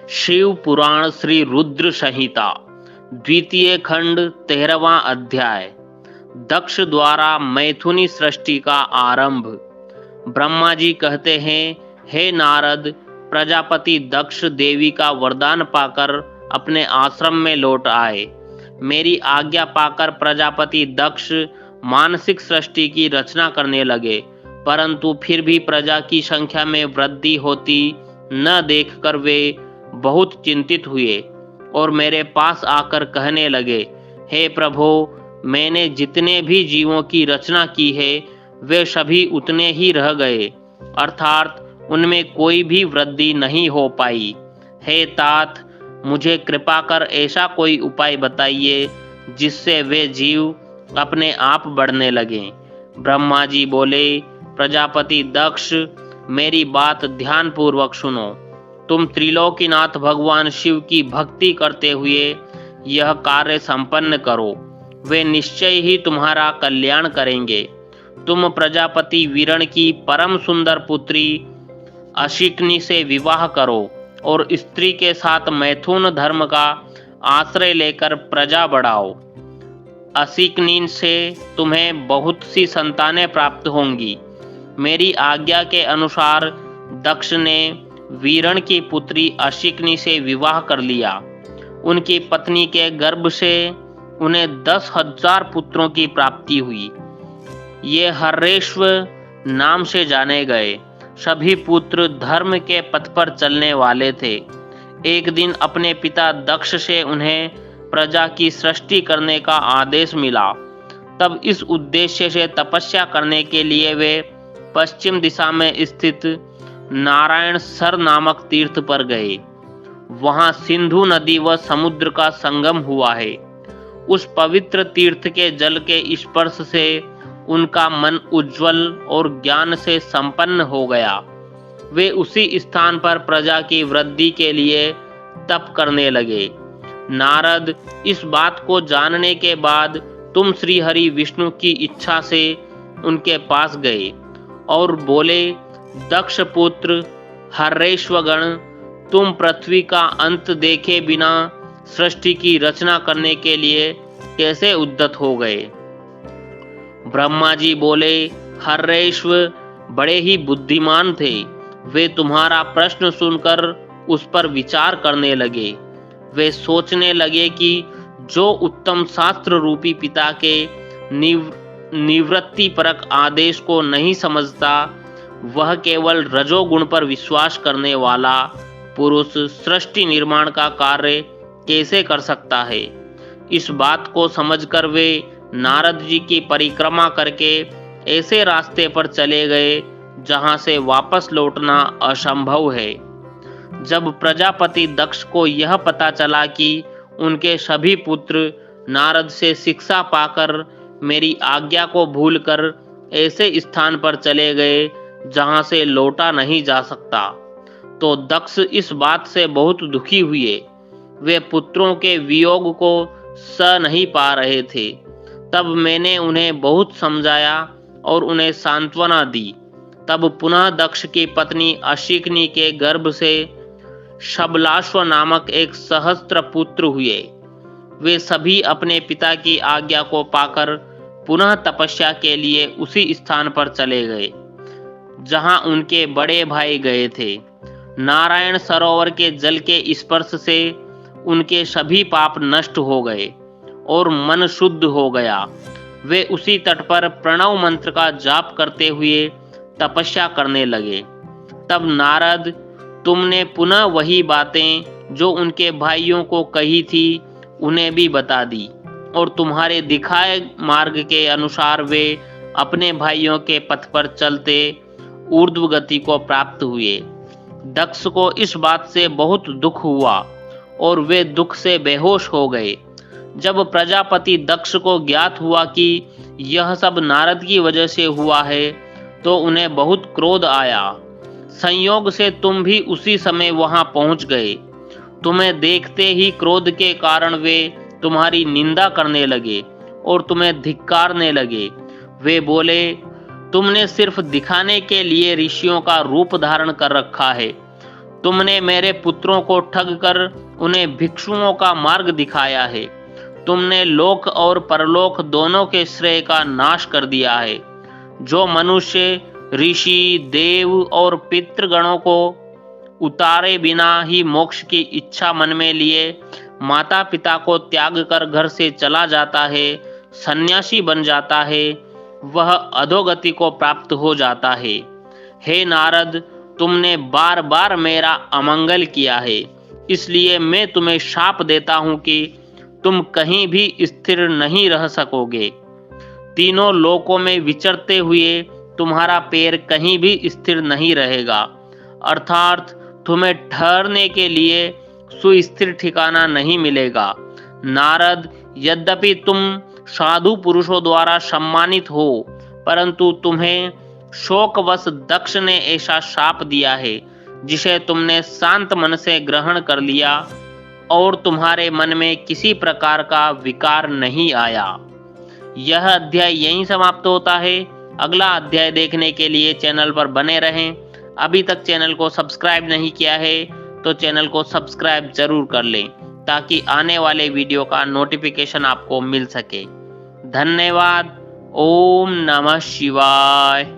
शिव पुराण श्री रुद्र संहिता द्वितीय खंड 13वां अध्याय। दक्ष द्वारा मैथुनी सृष्टि का आरंभ। ब्रह्मा जी कहते हैं, हे नारद, प्रजापति दक्ष देवी का वरदान पाकर अपने आश्रम में लौट आए। मेरी आज्ञा पाकर प्रजापति दक्ष मानसिक सृष्टि की रचना करने लगे, परंतु फिर भी प्रजा की संख्या में वृद्धि होती न देखकर वे बहुत चिंतित हुए और मेरे पास आकर कहने लगे, हे प्रभो, मैंने जितने भी जीवों की रचना की है वे सभी उतने ही रह गए, अर्थात उनमें कोई भी वृद्धि नहीं हो पाई। हे तात, मुझे कृपा कर ऐसा कोई उपाय बताइए जिससे वे जीव अपने आप बढ़ने लगें। ब्रह्मा जी बोले, प्रजापति दक्ष, मेरी बात ध्यान पूर्वक सुनो। तुम त्रिलोकीनाथ भगवान शिव की भक्ति करते हुए यह कार्य संपन्न करो, वे निश्चय ही तुम्हारा कल्याण करेंगे। तुम प्रजापति वीरण की परम सुंदर पुत्री अशिकनी से विवाह करो और स्त्री के साथ मैथुन धर्म का आश्रय लेकर प्रजा बढ़ाओ। अशिकनी से तुम्हें बहुत सी संतानें प्राप्त होंगी। मेरी आज्ञा के अनुसार दक्ष ने वीरण की पुत्री अशिकनी से विवाह कर लिया। उनकी पत्नी के गर्भ से उन्हें 10,000 पुत्रों की प्राप्ति हुई। ये हर्रेश्व नाम से जाने गए। सभी पुत्र धर्म के पथ पर चलने वाले थे। एक दिन अपने पिता दक्ष से उन्हें प्रजा की सृष्टि करने का आदेश मिला। तब इस उद्देश्य से तपस्या करने के लिए वे पश्चिम दिशा में स्थित नारायण सर नामक तीर्थ पर गए। वहां सिंधु नदी व समुद्र का संगम हुआ है। उस पवित्र तीर्थ के जल के स्पर्श से उनका मन उज्जवल और ज्ञान से संपन्न हो गया। वे उसी स्थान पर प्रजा की वृद्धि के लिए तप करने लगे। नारद, इस बात को जानने के बाद तुम श्री हरि विष्णु की इच्छा से उनके पास गए और बोले, दक्ष पुत्र हर्रेश्वगण, तुम पृथ्वी का अंत देखे बिना सृष्टि की रचना करने के लिए कैसे उद्यत हो गए? ब्रह्मा जी बोले, हर्रेश्व बड़े ही बुद्धिमान थे। वे तुम्हारा प्रश्न सुनकर उस पर विचार करने लगे। वे सोचने लगे कि जो उत्तम शास्त्र रूपी पिता के निवृत्ति परक आदेश को नहीं समझता, वह केवल रजोगुण पर विश्वास करने वाला पुरुष सृष्टि निर्माण का कार्य कैसे कर सकता है। इस बात को समझकर वे नारद जी की परिक्रमा करके ऐसे रास्ते पर चले गए जहां से वापस लौटना असंभव है। जब प्रजापति दक्ष को यह पता चला कि उनके सभी पुत्र नारद से शिक्षा पाकर मेरी आज्ञा को भूलकर ऐसे स्थान पर चले गए जहां से लौटा नहीं जा सकता, तो दक्ष इस बात से बहुत दुखी हुए। वे पुत्रों के वियोग को सह नहीं पा रहे थे। तब मैंने उन्हें बहुत समझाया और उन्हें सांत्वना दी। तब पुनः दक्ष की पत्नी अशिकनी के गर्भ से शबलाश्व नामक एक सहस्त्र पुत्र हुए। वे सभी अपने पिता की आज्ञा को पाकर पुनः तपस्या के लिए उसी स्थान पर चले गए जहां उनके बड़े भाई गए थे। नारायण सरोवर के जल के स्पर्श से उनके सभी पाप नष्ट हो गए और मन शुद्ध हो गया। वे उसी तट पर प्रणव मंत्र का जाप करते हुए तपस्या करने लगे। तब नारद, तुमने पुनः वही बातें जो उनके भाइयों को कही थी उन्हें भी बता दी और तुम्हारे दिखाए मार्ग के अनुसार वे अपने भाइयों के पथ पर चलते ऊर्ध्व गति को प्राप्त हुए। दक्ष को इस बात से बहुत दुख हुआ और वे दुख से बेहोश हो गए। जब प्रजापति दक्ष को ज्ञात हुआ कि यह सब नारद की वजह से हुआ है, तो उन्हें बहुत क्रोध आया। संयोग से तुम भी उसी समय वहां पहुंच गए। तुम्हें देखते ही क्रोध के कारण वे तुम्हारी निंदा करने लगे और तुम्हें धिक्कारने लगे। वे बोले, तुमने सिर्फ दिखाने के लिए ऋषियों का रूप धारण कर रखा है, तुमने मेरे पुत्रों को ठग कर उन्हें भिक्षुओं का मार्ग दिखाया है। तुमने लोक और परलोक दोनों के श्रेय का नाश कर दिया है। जो मनुष्य, ऋषि, देव और पितृगणों को उतारे बिना ही मोक्ष की इच्छा मन में लिए माता पिता को त्याग कर घर से चला जाता है, सन्यासी बन जाता है, वह अधोगति को प्राप्त हो जाता है। हे नारद, तुमने बार बार मेरा अमंगल किया है, इसलिए मैं तुम्हें शाप देता हूं कि तुम कहीं भी स्थिर नहीं रह सकोगे। तीनों लोकों में विचरते हुए तुम्हारा पैर कहीं भी स्थिर नहीं रहेगा, अर्थात तुम्हें ठहरने के लिए सुस्थिर ठिकाना नहीं मिलेगा। नारद, यद्यपि तुम साधु पुरुषों द्वारा सम्मानित हो, परंतु तुम्हें शोकवश दक्ष ने ऐसा शाप दिया है जिसे तुमने शांत मन से ग्रहण कर लिया और तुम्हारे मन में किसी प्रकार का विकार नहीं आया। यह अध्याय यहीं समाप्त होता है। अगला अध्याय देखने के लिए चैनल पर बने रहें। अभी तक चैनल को सब्सक्राइब नहीं किया है तो चैनल को सब्सक्राइब जरूर कर लें ताकि आने वाले वीडियो का नोटिफिकेशन आपको मिल सके। धन्यवाद। ओम नमः शिवाय।